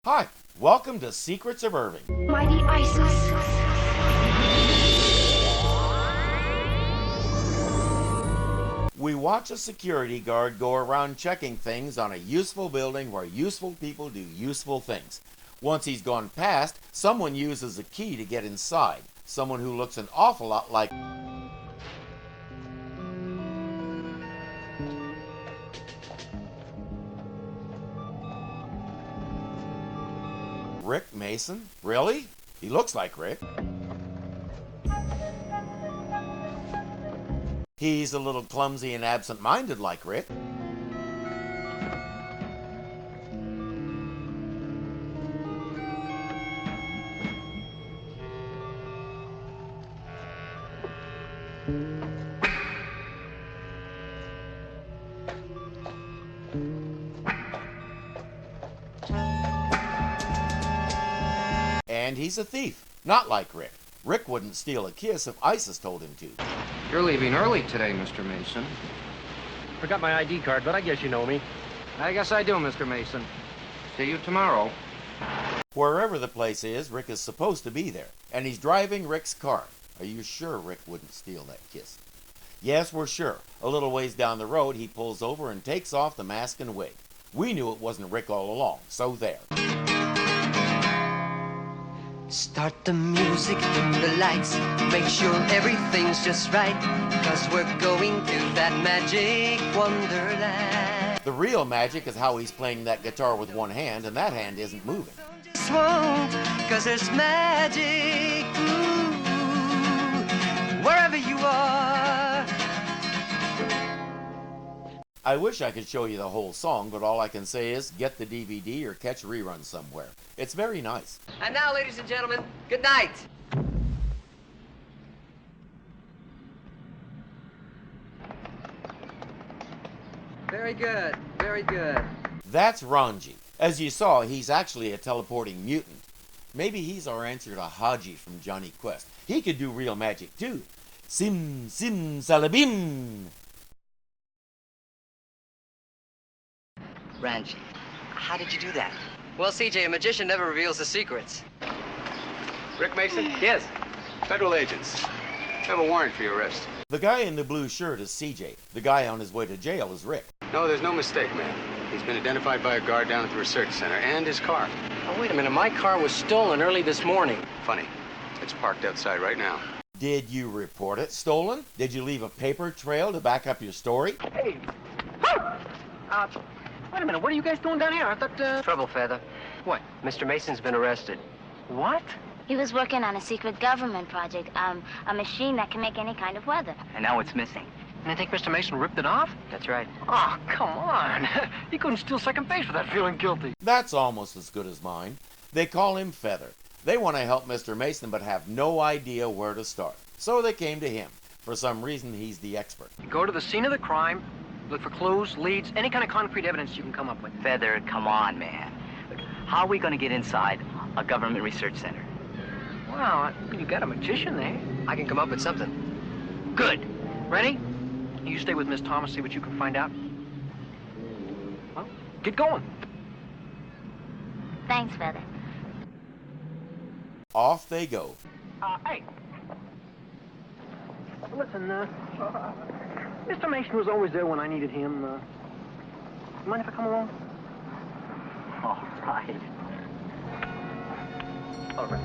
Hi, welcome to Secrets of Irving. Mighty ISIS. We watch a security guard go around checking things on a useful building where useful people do useful things. Once he's gone past, someone uses a key to get inside. Someone who looks an awful lot like Rick Mason? Really? He looks like Rick. He's a little clumsy and absent-minded like Rick. And he's a thief, not like Rick. Rick wouldn't steal a kiss if ISIS told him to. You're leaving early today, Mr. Mason. Forgot my ID card, but I guess you know me. I guess I do, Mr. Mason. See you tomorrow. Wherever the place is, Rick is supposed to be there, and he's driving Rick's car. Are you sure Rick wouldn't steal that kiss? Yes, we're sure. A little ways down the road, he pulls over and takes off the mask and wig. We knew it wasn't Rick all along, so there. Start the music, dim the lights, make sure everything's just right, 'cause we're going to that magic wonderland. The real magic is how he's playing that guitar with one hand, and that hand isn't moving. Just won't, 'cause there's magic, ooh, wherever you are. I wish I could show you the whole song, but all I can say is get the DVD or catch reruns somewhere. It's very nice. And now, ladies and gentlemen, good night. Very good, very good. That's Ranji. As you saw, he's actually a teleporting mutant. Maybe he's our answer to Haji from Johnny Quest. He could do real magic too. Sim, sim, salabim. Ranji, how did you do that? Well, CJ, a magician never reveals his secrets. Rick Mason? Yes. Federal agents. I have a warrant for your arrest. The guy in the blue shirt is CJ. The guy on his way to jail is Rick. No, there's no mistake, man. He's been identified by a guard down at the research center, and his car. Oh, wait a minute. My car was stolen early this morning. Funny. It's parked outside right now. Did you report it stolen? Did you leave a paper trail to back up your story? Hey! Wait a minute. What are you guys doing down here? I thought, Trouble, Feather. What? Mr. Mason's been arrested. What? He was working on a secret government project, a machine that can make any kind of weather. And now it's missing. And you think Mr. Mason ripped it off? That's right. Oh, come on. He couldn't steal second base without feeling guilty. That's almost as good as mine. They call him Feather. They want to help Mr. Mason but have no idea where to start. So they came to him. For some reason, he's the expert. Go to the scene of the crime, look for clues, leads, any kind of concrete evidence you can come up with. Feather, come on, man. Look, how are we going to get inside a government research center? Wow, you got a magician there. I can come up with something. Good. Rennie, you stay with Miss Thomas, see what you can find out. Well, get going. Thanks, Feather. Off they go. Hey. Listen, Mr. Mason was always there when I needed him. Mind if I come along? All right. All right.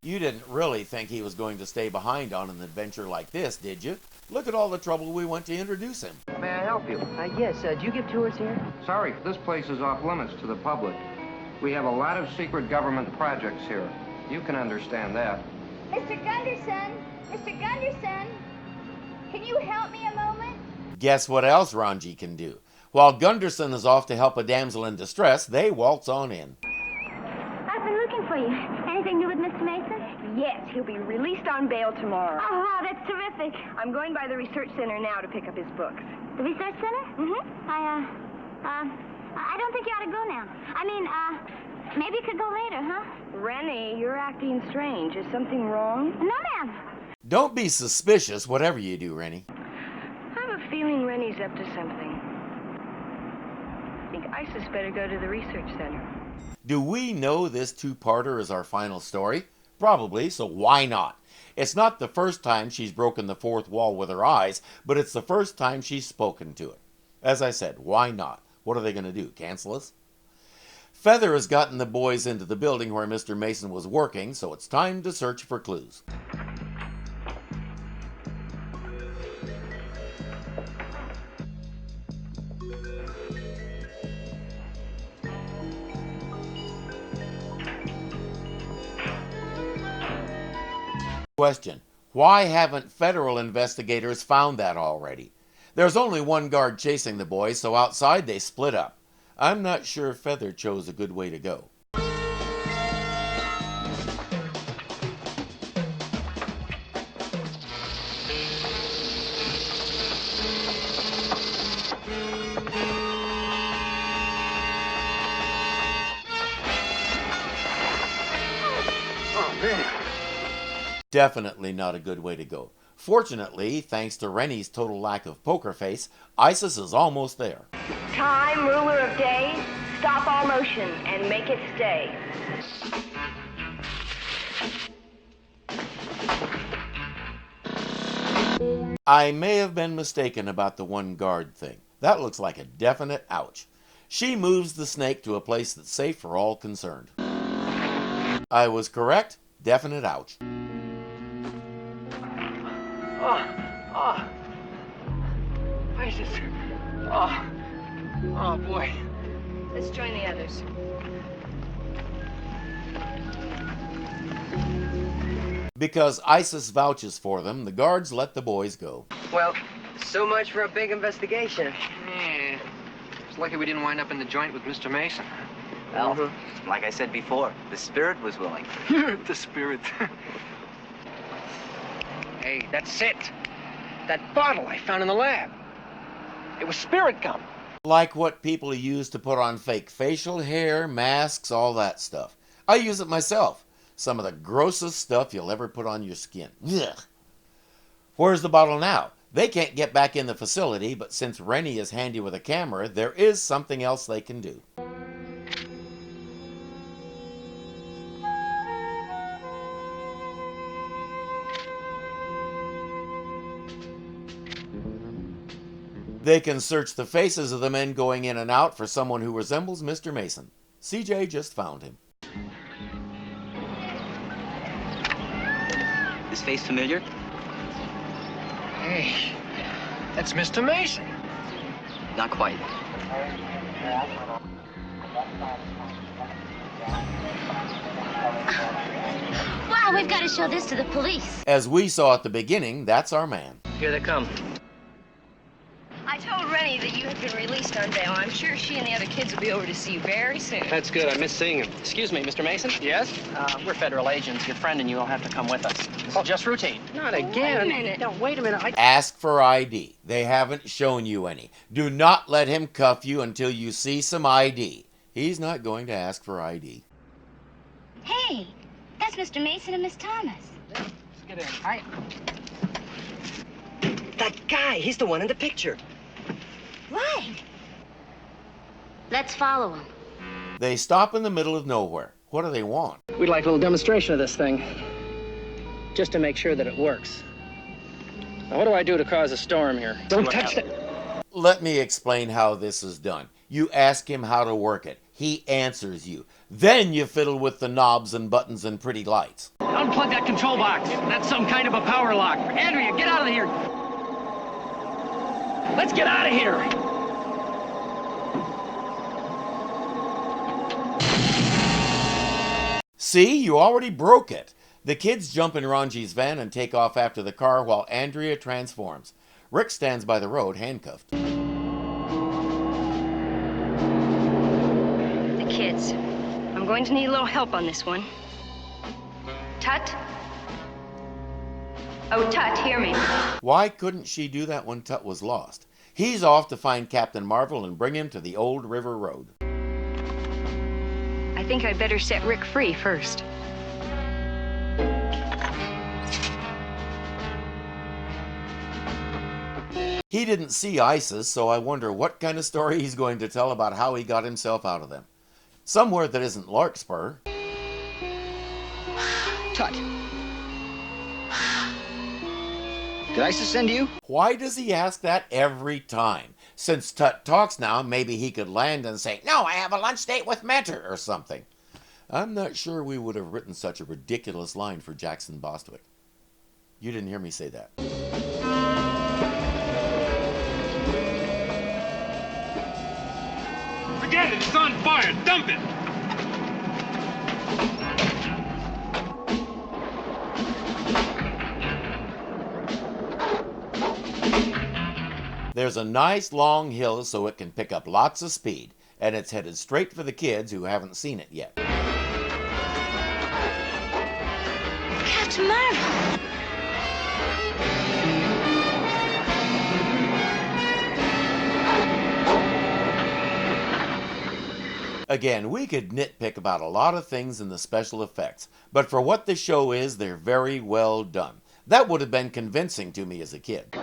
You didn't really think he was going to stay behind on an adventure like this, did you? Look at all the trouble we went to introduce him. May I help you? Yes, do you give tours here? Sorry, this place is off limits to the public. We have a lot of secret government projects here. You can understand that. Mr. Gunderson! Mr. Gunderson! Can you help me a moment? Guess what else Ranji can do? While Gunderson is off to help a damsel in distress, they waltz on in. I've been looking for you. Anything new with Mr. Mason? Yes, he'll be released on bail tomorrow. Oh, wow, that's terrific. I'm going by the research center now to pick up his books. The research center? Mm-hmm. I don't think you ought to go now. I mean, maybe you could go later, huh? Rennie, you're acting strange. Is something wrong? No, ma'am. Don't be suspicious, whatever you do, Rennie. I have a feeling Rennie's up to something. I think ISIS better go to the research center. Do we know this two-parter is our final story? Probably, so why not? It's not the first time she's broken the fourth wall with her eyes, but it's the first time she's spoken to it. As I said, why not? What are they going to do, cancel us? Feather has gotten the boys into the building where Mr. Mason was working, so it's time to search for clues. Question: why haven't federal investigators found that already? There's only one guard chasing the boys, so outside they split up. I'm not sure Feather chose a good way to go. Oh, man. Definitely not a good way to go. Fortunately, thanks to Rennie's total lack of poker face, ISIS is almost there. Time, ruler of day, stop all motion and make it stay. I may have been mistaken about the one guard thing. That looks like a definite ouch. She moves the snake to a place that's safe for all concerned. I was correct. Definite ouch. ISIS. Oh, boy. Let's join the others. Because ISIS vouches for them, the guards let the boys go. Well, so much for a big investigation. Yeah. It's lucky we didn't wind up in the joint with Mr. Mason. Well, like I said before, the spirit was willing. The spirit. Hey, that's it. That bottle I found in the lab. It was spirit gum. Like what people use to put on fake facial hair, masks, all that stuff. I use it myself. Some of the grossest stuff you'll ever put on your skin. Ugh. Where's the bottle now? They can't get back in the facility, but since Rennie is handy with a camera, there is something else they can do. They can search the faces of the men going in and out for someone who resembles Mr. Mason. CJ just found him. This face familiar? Hey, that's Mr. Mason. Not quite. Wow, we've got to show this to the police. As we saw at the beginning, that's our man. Here they come. I told Rennie that you had been released on bail. I'm sure she and the other kids will be over to see you very soon. That's good. I miss seeing him. Excuse me, Mr. Mason? Yes? We're federal agents. Your friend and you will have to come with us. This is just routine. Not again. Wait a minute. No, wait a minute. Ask for ID. They haven't shown you any. Do not let him cuff you until you see some ID. He's not going to ask for ID. Hey, that's Mr. Mason and Miss Thomas. Let's get in. Hi. That guy, he's the one in the picture. Right. Let's follow him. They stop in the middle of nowhere. What do they want? We'd like a little demonstration of this thing, just to make sure that it works. Now, what do I do to cause a storm here? Don't touch it. Let me explain how this is done. You ask him how to work it. He answers you. Then you fiddle with the knobs and buttons and pretty lights. Unplug that control box. That's some kind of a power lock. Andrea, get out of here. Let's get out of here. See, you already broke it. The kids jump in Ranji's van and take off after the car while Andrea transforms. Rick stands by the road, handcuffed. The kids. I'm going to need a little help on this one. Tut? Oh, Tut, hear me. Why couldn't she do that when Tut was lost? He's off to find Captain Marvel and bring him to the old river road. I think I'd better set Rick free first. He didn't see ISIS, so I wonder what kind of story he's going to tell about how he got himself out of them. Somewhere that isn't Larkspur. Tut. Did I send you? Why does he ask that every time? Since Tut talks now, maybe he could land and say, "No, I have a lunch date with Mentor," or something. I'm not sure we would have written such a ridiculous line for Jackson Bostwick. You didn't hear me say that. Forget it, it's on fire, dump it! There's a nice long hill so it can pick up lots of speed, and it's headed straight for the kids who haven't seen it yet. Captain Marvel! Again, we could nitpick about a lot of things in the special effects, but for what the show is, they're very well done. That would have been convincing to me as a kid.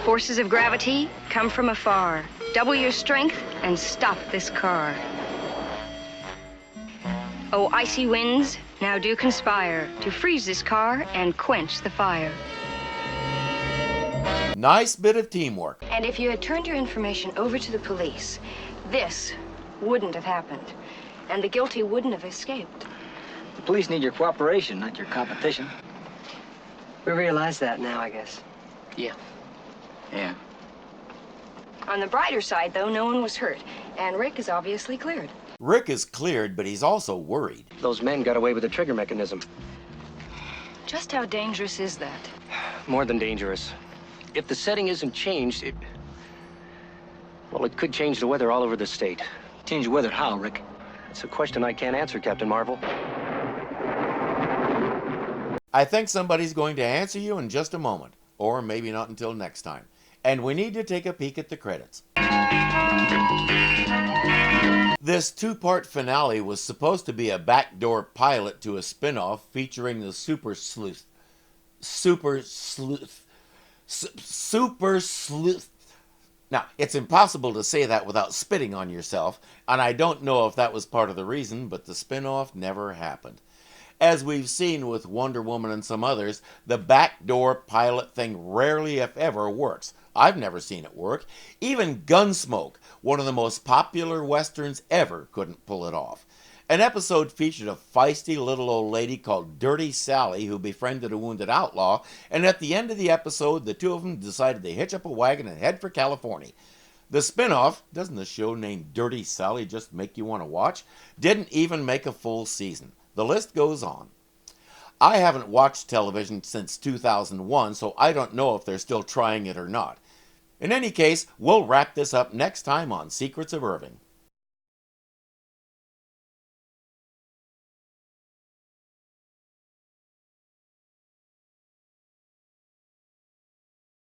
Forces of gravity come from afar. Double your strength and stop this car. Oh, icy winds, now do conspire to freeze this car and quench the fire. Nice bit of teamwork. And if you had turned your information over to the police, this wouldn't have happened, and the guilty wouldn't have escaped. The police need your cooperation, not your competition. We realize that now, I guess. Yeah. Yeah. On the brighter side, though, no one was hurt, and Rick is obviously cleared. Rick is cleared, but he's also worried. Those men got away with the trigger mechanism. Just how dangerous is that? More than dangerous. If the setting isn't changed, it could change the weather all over the state. Change the weather how, Rick? It's a question I can't answer, Captain Marvel. I think somebody's going to answer you in just a moment, or maybe not until next time. And we need to take a peek at the credits. This two-part finale was supposed to be a backdoor pilot to a spin-off featuring the Super Sleuth. Now, it's impossible to say that without spitting on yourself, and I don't know if that was part of the reason, but the spin-off never happened. As we've seen with Wonder Woman and some others, the backdoor pilot thing rarely, if ever, works. I've never seen it work. Even Gunsmoke, one of the most popular westerns ever, couldn't pull it off. An episode featured a feisty little old lady called Dirty Sally who befriended a wounded outlaw, and at the end of the episode, the two of them decided to hitch up a wagon and head for California. The spin-off, doesn't the show named Dirty Sally just make you want to watch, didn't even make a full season. The list goes on. I haven't watched television since 2001, so I don't know if they're still trying it or not. In any case, we'll wrap this up next time on Secrets of Irving.